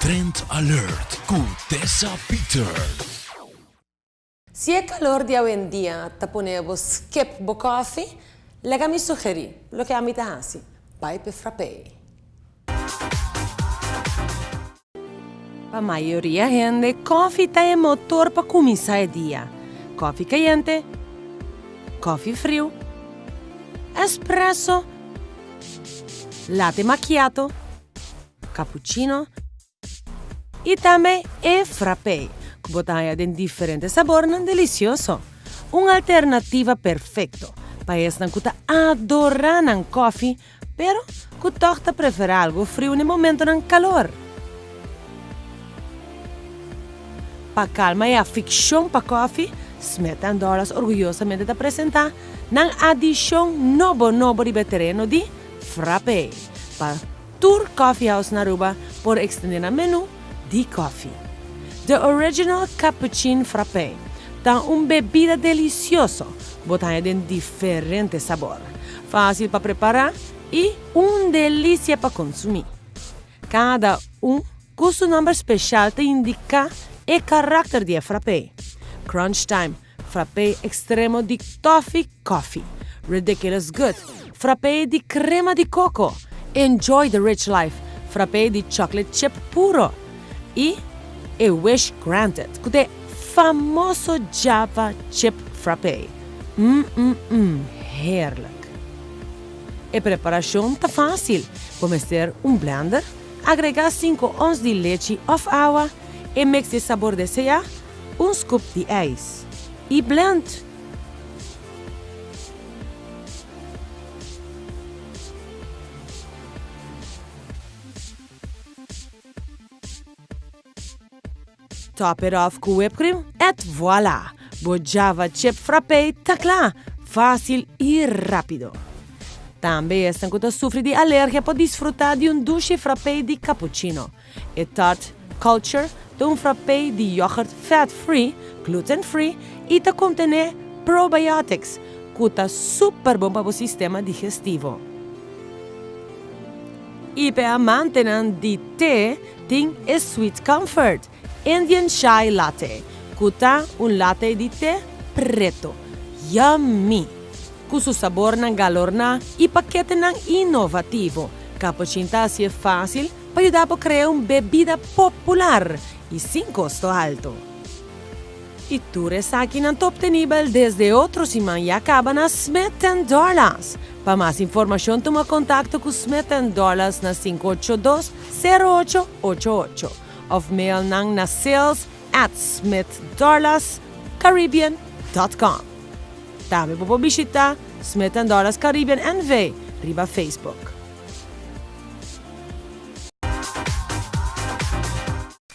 Trend Alert con Tessa Peters. Si è calor di hoy en día, te ponemos skip bo coffee, le mi sugerí, lo que a mí te hace, pipe frappé. A maioria gente, coffee é motor para começar o dia. Coffee quente, coffee frio, espresso, latte macchiato, cappuccino e também frappé, que botaia de diferentes sabores delicioso. Uma alternativa perfeita para esta que adora coffee, pero que torta prefere algo frio no momento do calor. Para calma e a ficção para coffee, Smith & Dollas orgulhosamente apresenta na adição novo de terreno de frappé para Tour Coffee House na Aruba por extender o menu de coffee. The Original Cappuccino Frappé dá bebida deliciosa, botanha de diferente sabor, fácil para preparar e delícia para consumir. Cada com seu nome especial te indica o caráter de frappé. Crunch Time, frappé extremo de toffee coffee. Ridiculous Good, frappé de crema de coco. Enjoy the Rich Life, frappé de chocolate chip puro. E A Wish Granted, que é famoso Java Chip Frappé. Heerlijk. A preparação está fácil. Vamos ter blender, agregar 5 ons de leite ou água e mix de sabor desejar, scoop de ijs e blend. Top it off com whipped cream et voilà! O Java Chip Frappé está lá, fácil e rápido. Também esta que sofre de alergia pode desfrutar de douce frappé de cappuccino. E Tart Culture de frappé de yogurt fat-free, gluten-free e te contém probiotics, que está super bom para o sistema digestivo. E para manter de té, tem Sweet Comfort, Indian Chai Latte, que está latte de té preto. Yummy! Com seu sabor galorna e paquete inovativo, cappuccino é fácil para ajudar a criar bebida popular e sem custo alto. E tu aqui no top nível desde outro semana e acaba na Smith & Dollas. Para mais informação, toma contato com Smith & Dollas na 582-0888 ou mail na sales@smithdollascaribbean.com. Também pode visitar Smith & Dollas Caribbean NV, riba Facebook.